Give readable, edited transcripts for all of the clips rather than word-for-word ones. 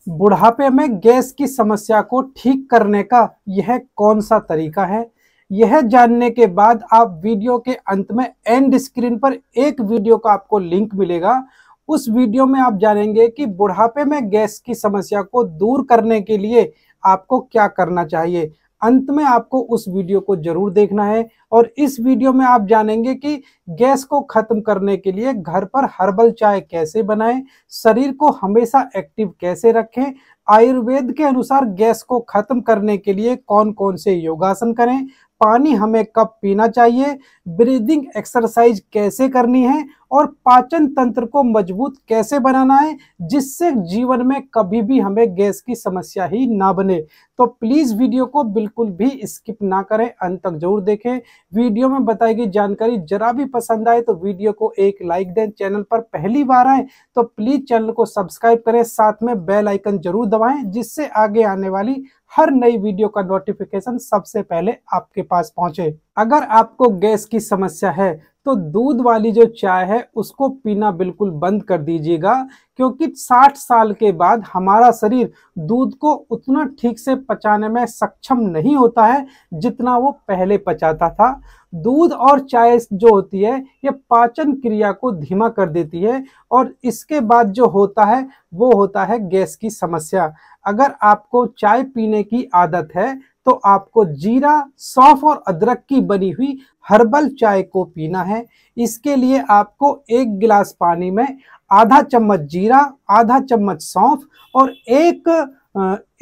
बुढ़ापे में गैस की समस्या को ठीक करने का यह कौन सा तरीका है? यह जानने के बाद आप वीडियो के अंत में एंड स्क्रीन पर एक वीडियो का आपको लिंक मिलेगा। उस वीडियो में आप जानेंगे कि बुढ़ापे में गैस की समस्या को दूर करने के लिए आपको क्या करना चाहिए। अंत में आपको उस वीडियो को जरूर देखना है और इस वीडियो में आप जानेंगे कि गैस को खत्म करने के लिए घर पर हर्बल चाय कैसे बनाएं, शरीर को हमेशा एक्टिव कैसे रखें, आयुर्वेद के अनुसार गैस को खत्म करने के लिए कौन कौन से योगासन करें, पानी हमें कब पीना चाहिए, ब्रीदिंग एक्सरसाइज कैसे करनी है और पाचन तंत्र को मजबूत कैसे बनाना है, जिससे जीवन में कभी भी हमें गैस की समस्या ही ना बने। तो प्लीज वीडियो को बिल्कुल भी स्किप ना करें, अंत तक जरूर देखें। वीडियो में बताई गई जानकारी जरा भी पसंद आए तो वीडियो को एक लाइक दें। चैनल पर पहली बार आए तो प्लीज चैनल को सब्सक्राइब करें, साथ में बेल आइकन जरूर दबाएं, जिससे आगे आने वाली हर नई वीडियो का नोटिफिकेशन सबसे पहले आपके पास पहुंचे। अगर आपको गैस की समस्या है तो दूध वाली जो चाय है उसको पीना बिल्कुल बंद कर दीजिएगा, क्योंकि 60 साल के बाद हमारा शरीर दूध को उतना ठीक से पचाने में सक्षम नहीं होता है जितना वो पहले पचाता था। दूध और चाय जो होती है ये पाचन क्रिया को धीमा कर देती है और इसके बाद जो होता है वो होता है गैस की समस्या। अगर आपको चाय पीने की आदत है तो आपको जीरा, सौंफ और अदरक की बनी हुई हर्बल चाय को पीना है। इसके लिए आपको 1 गिलास पानी में आधा चम्मच जीरा, आधा चम्मच सौंफ और 1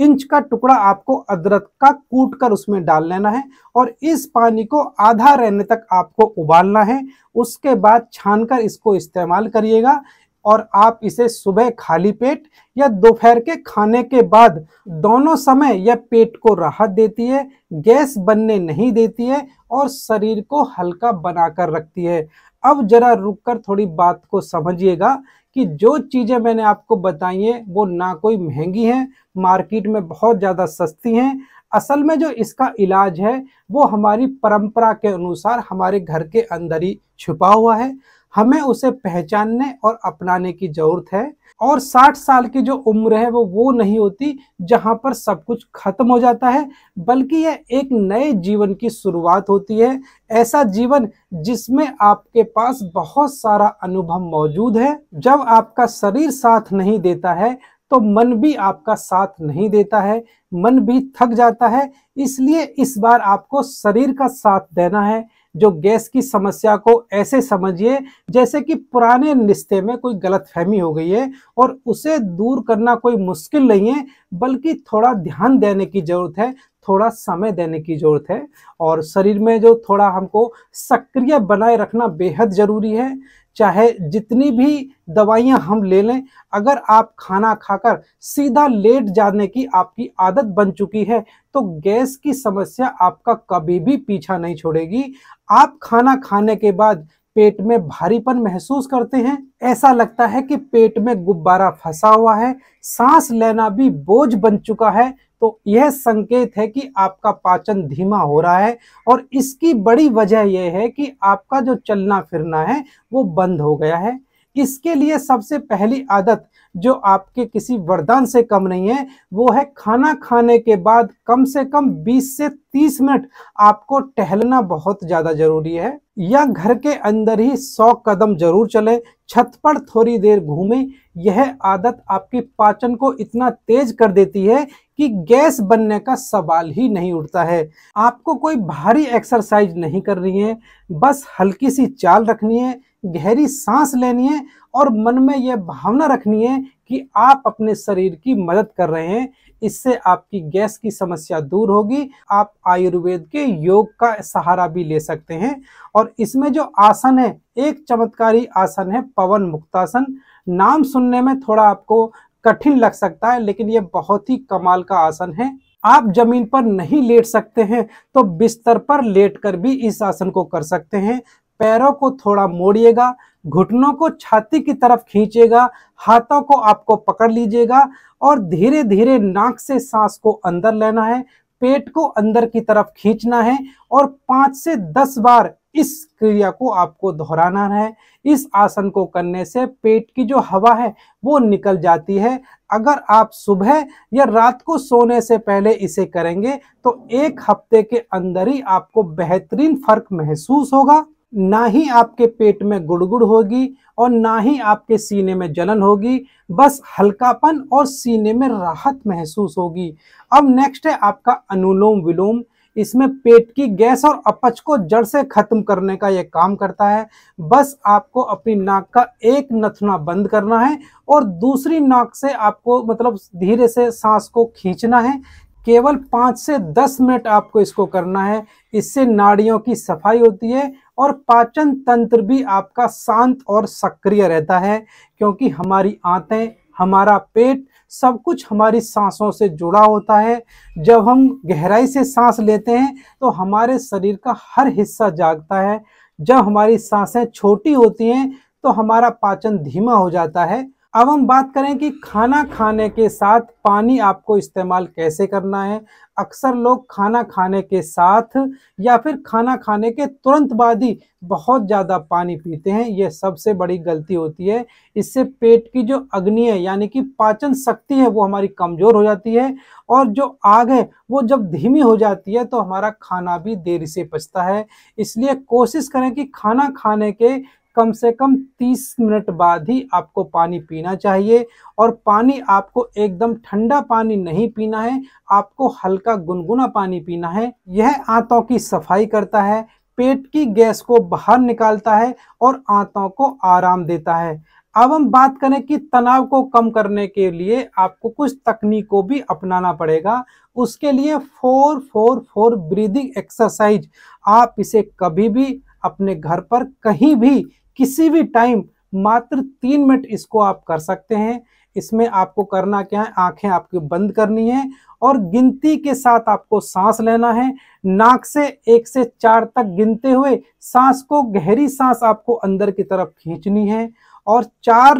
इंच का टुकड़ा आपको अदरक का कूट कर उसमें डाल लेना है और इस पानी को आधा रहने तक आपको उबालना है। उसके बाद छानकर इसको इस्तेमाल करिएगा और आप इसे सुबह खाली पेट या दोपहर के खाने के बाद दोनों समय यह पेट को राहत देती है, गैस बनने नहीं देती है और शरीर को हल्का बनाकर रखती है। अब जरा रुककर थोड़ी बात को समझिएगा कि जो चीजें मैंने आपको बताई हैं वो ना कोई महंगी हैं, मार्केट में बहुत ज्यादा सस्ती हैं। असल में जो इसका इलाज है वो हमारी परंपरा के अनुसार हमारे घर के अंदर ही छुपा हुआ है। हमें उसे पहचानने और अपनाने की जरूरत है। और 60 साल की जो उम्र है वो नहीं होती जहां पर सब कुछ खत्म हो जाता है, बल्कि यह एक नए जीवन की शुरुआत होती है। ऐसा जीवन जिसमें आपके पास बहुत सारा अनुभव मौजूद है। जब आपका शरीर साथ नहीं देता है तो मन भी आपका साथ नहीं देता है, मन भी थक जाता है। इसलिए इस बार आपको शरीर का साथ देना है। जो गैस की समस्या को ऐसे समझिए जैसे कि पुराने रिश्ते में कोई गलतफहमी हो गई है और उसे दूर करना कोई मुश्किल नहीं है, बल्कि थोड़ा ध्यान देने की जरूरत है, थोड़ा समय देने की जरूरत है। और शरीर में जो थोड़ा हमको सक्रिय बनाए रखना बेहद जरूरी है। चाहे जितनी भी दवाइयां हम ले लें, अगर आप खाना खाकर सीधा लेट जाने की आपकी आदत बन चुकी है तो गैस की समस्या आपका कभी भी पीछा नहीं छोड़ेगी। आप खाना खाने के बाद पेट में भारीपन महसूस करते हैं, ऐसा लगता है कि पेट में गुब्बारा फंसा हुआ है, सांस लेना भी बोझ बन चुका है, तो यह संकेत है कि आपका पाचन धीमा हो रहा है। और इसकी बड़ी वजह यह है कि आपका जो चलना फिरना है वो बंद हो गया है। इसके लिए सबसे पहली आदत जो आपके किसी वरदान से कम नहीं है वो है खाना खाने के बाद कम से कम 20 से 30 मिनट आपको टहलना बहुत ज्यादा जरूरी है। या घर के अंदर ही 100 कदम जरूर चलें, छत पर थोड़ी देर घूमें। यह आदत आपकी पाचन को इतना तेज कर देती है कि गैस बनने का सवाल ही नहीं उठता है। आपको कोई भारी एक्सरसाइज नहीं करनी है, बस हल्की सी चाल रखनी है, गहरी सांस लेनी है और मन में यह भावना रखनी है कि आप अपने शरीर की मदद कर रहे हैं। इससे आपकी गैस की समस्या दूर होगी। आप आयुर्वेद के योग का सहारा भी ले सकते हैं। और इसमें जो आसन है, एक चमत्कारी आसन है पवन मुक्तासन। नाम सुनने में थोड़ा आपको कठिन लग सकता है, लेकिन यह बहुत ही कमाल का आसन है। आप जमीन पर नहीं लेट सकते हैं तो बिस्तर पर लेटकर भी इस आसन को कर सकते हैं। पैरों को थोड़ा मोड़िएगा, घुटनों को छाती की तरफ खींचेगा, हाथों को आपको पकड़ लीजिएगा और धीरे धीरे नाक से सांस को अंदर लेना है, पेट को अंदर की तरफ खींचना है और 5 से 10 बार इस क्रिया को आपको दोहराना है। इस आसन को करने से पेट की जो हवा है वो निकल जाती है। अगर आप सुबह या रात को सोने से पहले इसे करेंगे तो 1 हफ्ते के अंदर ही आपको बेहतरीन फर्क महसूस होगा। ना ही आपके पेट में गुड़गुड़ होगी और ना ही आपके सीने में जलन होगी, बस हल्कापन और सीने में राहत महसूस होगी। अब नेक्स्ट है आपका अनुलोम विलोम। इसमें पेट की गैस और अपच को जड़ से खत्म करने का यह काम करता है। बस आपको अपनी नाक का एक नथुना बंद करना है और दूसरी नाक से आपको मतलब धीरे से सांस को खींचना है। केवल 5 से 10 मिनट आपको इसको करना है। इससे नाड़ियों की सफाई होती है और पाचन तंत्र भी आपका शांत और सक्रिय रहता है, क्योंकि हमारी आंतें, हमारा पेट, सब कुछ हमारी सांसों से जुड़ा होता है। जब हम गहराई से सांस लेते हैं तो हमारे शरीर का हर हिस्सा जागता है। जब हमारी सांसें छोटी होती हैं तो हमारा पाचन धीमा हो जाता है। अब हम बात करें कि खाना खाने के साथ पानी आपको इस्तेमाल कैसे करना है। अक्सर लोग खाना खाने के साथ या फिर खाना खाने के तुरंत बाद ही बहुत ज़्यादा पानी पीते हैं। यह सबसे बड़ी गलती होती है। इससे पेट की जो अग्नि है यानी कि पाचन शक्ति है वो हमारी कमज़ोर हो जाती है और जो आग है वो जब धीमी हो जाती है तो हमारा खाना भी देरी से पचता है। इसलिए कोशिश करें कि खाना खाने के कम से कम 30 मिनट बाद ही आपको पानी पीना चाहिए। और पानी आपको एकदम ठंडा पानी नहीं पीना है, आपको हल्का गुनगुना पानी पीना है। यह आंतों की सफाई करता है, पेट की गैस को बाहर निकालता है और आंतों को आराम देता है। अब हम बात करें कि तनाव को कम करने के लिए आपको कुछ तकनीक को भी अपनाना पड़ेगा। उसके लिए 4-4-4 ब्रीदिंग एक्सरसाइज, आप इसे कभी भी अपने घर पर कहीं भी किसी भी टाइम मात्र 3 मिनट इसको आप कर सकते हैं। इसमें आपको करना क्या है, आंखें आपकी बंद करनी है और गिनती के साथ आपको सांस लेना है। नाक से 1 से 4 तक गिनते हुए सांस को, गहरी सांस आपको अंदर की तरफ खींचनी है और 4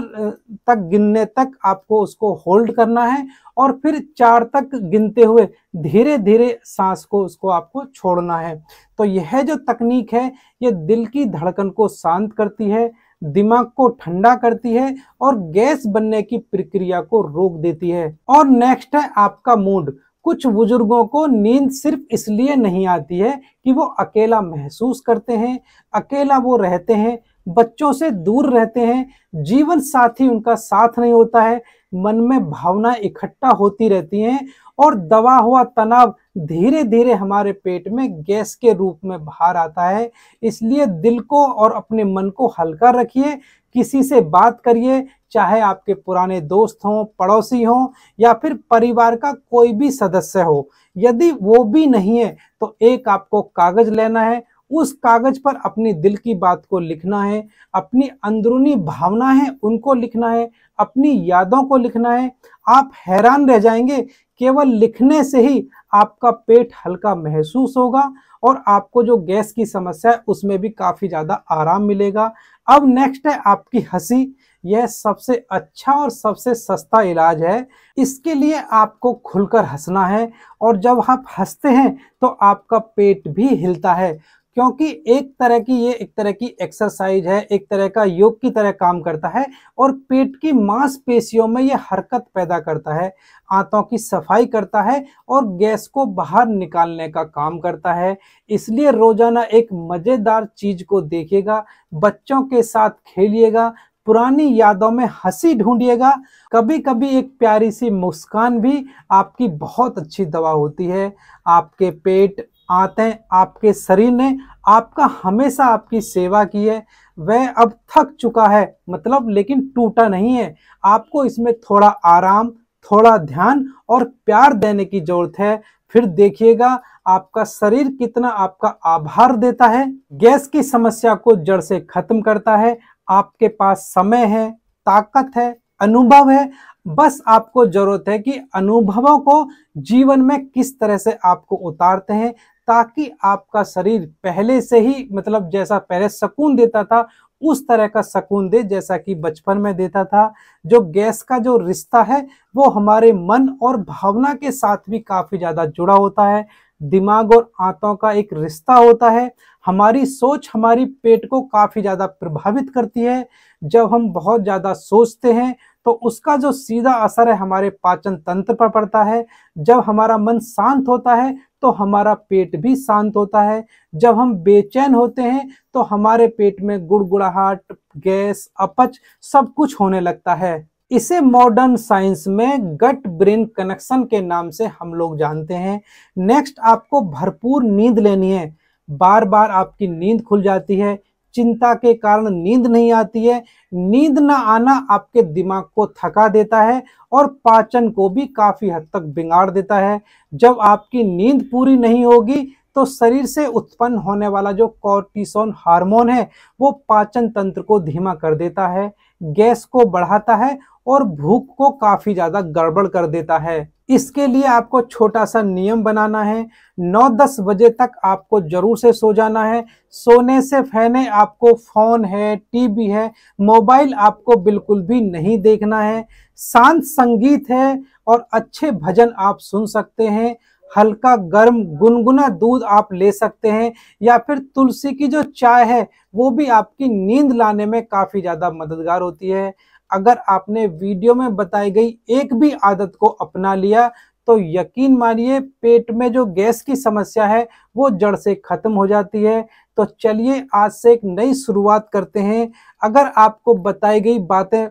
तक गिनने तक आपको उसको होल्ड करना है और फिर 4 तक गिनते हुए धीरे धीरे सांस को उसको आपको छोड़ना है। तो यह जो तकनीक है ये दिल की धड़कन को शांत करती है, दिमाग को ठंडा करती है और गैस बनने की प्रक्रिया को रोक देती है। और नेक्स्ट है आपका मूड। कुछ बुजुर्गों को नींद सिर्फ इसलिए नहीं आती है कि वो अकेला महसूस करते हैं, अकेला वो रहते हैं, बच्चों से दूर रहते हैं, जीवन साथी उनका साथ नहीं होता है, मन में भावनाएं इकट्ठा होती रहती हैं और दबा हुआ तनाव धीरे धीरे हमारे पेट में गैस के रूप में बाहर आता है। इसलिए दिल को और अपने मन को हल्का रखिए, किसी से बात करिए, चाहे आपके पुराने दोस्त हों, पड़ोसी हों या फिर परिवार का कोई भी सदस्य हो। यदि वो भी नहीं है तो एक आपको कागज लेना है, उस कागज पर अपनी दिल की बात को लिखना है, अपनी अंदरूनी भावना है उनको लिखना है, अपनी यादों को लिखना है। आप हैरान रह जाएंगे, केवल लिखने से ही आपका पेट हल्का महसूस होगा और आपको जो गैस की समस्या है उसमें भी काफ़ी ज़्यादा आराम मिलेगा। अब नेक्स्ट है आपकी हंसी। यह सबसे अच्छा और सबसे सस्ता इलाज है। इसके लिए आपको खुलकर हंसना है और जब आप हंसते हैं तो आपका पेट भी हिलता है, क्योंकि एक तरह की एक्सरसाइज है, एक तरह का योग की तरह काम करता है और पेट की मांसपेशियों में यह हरकत पैदा करता है, आंतों की सफाई करता है और गैस को बाहर निकालने का काम करता है। इसलिए रोजाना एक मजेदार चीज को देखिएगा, बच्चों के साथ खेलिएगा, पुरानी यादों में हंसी ढूंढिएगा। कभी कभी एक प्यारी सी मुस्कान भी आपकी बहुत अच्छी दवा होती है। आपके पेट, आंतें, आपके शरीर ने आपका हमेशा आपकी सेवा की है, वह अब थक चुका है मतलब, लेकिन टूटा नहीं है। आपको इसमें थोड़ा आराम, थोड़ा ध्यान और प्यार देने की जरूरत है। फिर देखिएगा आपका शरीर कितना आपका आभार देता है, गैस की समस्या को जड़ से खत्म करता है। आपके पास समय है, ताकत है, अनुभव है, बस आपको जरूरत है कि अनुभवों को जीवन में किस तरह से आपको उतारते हैं, ताकि आपका शरीर पहले से ही मतलब जैसा पहले सुकून देता था उस तरह का सुकून दे जैसा कि बचपन में देता था। जो गैस का जो रिश्ता है वो हमारे मन और भावना के साथ भी काफी ज्यादा जुड़ा होता है। दिमाग और आंतों का एक रिश्ता होता है। हमारी सोच हमारी पेट को काफ़ी ज़्यादा प्रभावित करती है। जब हम बहुत ज़्यादा सोचते हैं तो उसका जो सीधा असर है हमारे पाचन तंत्र पर पड़ता है। जब हमारा मन शांत होता है तो हमारा पेट भी शांत होता है। जब हम बेचैन होते हैं तो हमारे पेट में गुड़गुड़ाहट, गैस, अपच सब कुछ होने लगता है। इसे मॉडर्न साइंस में गट ब्रेन कनेक्शन के नाम से हम लोग जानते हैं। नेक्स्ट, आपको भरपूर नींद लेनी है। बार बार आपकी नींद खुल जाती है, चिंता के कारण नींद नहीं आती है। नींद ना आना आपके दिमाग को थका देता है और पाचन को भी काफी हद तक बिगाड़ देता है। जब आपकी नींद पूरी नहीं होगी तो शरीर से उत्पन्न होने वाला जो कोर्टिसोल हार्मोन है वो पाचन तंत्र को धीमा कर देता है, गैस को बढ़ाता है और भूख को काफी ज्यादा गड़बड़ कर देता है। इसके लिए आपको छोटा सा नियम बनाना है। 9-10 बजे तक आपको जरूर से सो जाना है। सोने से पहले आपको फोन है, टीवी है, मोबाइल आपको बिल्कुल भी नहीं देखना है। शांत संगीत है और अच्छे भजन आप सुन सकते हैं। हल्का गर्म गुनगुना दूध आप ले सकते हैं या फिर तुलसी की जो चाय है वो भी आपकी नींद लाने में काफी ज्यादा मददगार होती है। अगर आपने वीडियो में बताई गई एक भी आदत को अपना लिया तो यकीन मानिए पेट में जो गैस की समस्या है वो जड़ से खत्म हो जाती है। तो चलिए आज से एक नई शुरुआत करते हैं। अगर आपको बताई गई बातें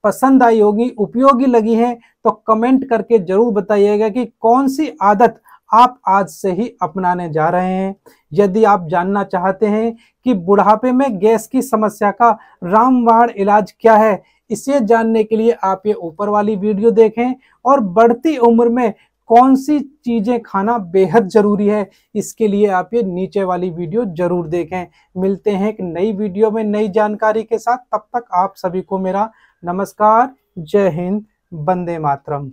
पसंद आई होगी, उपयोगी लगी हैं तो कमेंट करके जरूर बताइएगा कि कौन सी आदत आप आज से ही अपनाने जा रहे हैं। यदि आप जानना चाहते हैं कि बुढ़ापे में गैस की समस्या का रामबाण इलाज क्या है, इसे जानने के लिए आप ये ऊपर वाली वीडियो देखें। और बढ़ती उम्र में कौन सी चीजें खाना बेहद जरूरी है, इसके लिए आप ये नीचे वाली वीडियो जरूर देखें। मिलते हैं एक नई वीडियो में नई जानकारी के साथ। तब तक आप सभी को मेरा नमस्कार। जय हिंद, वंदे मातरम।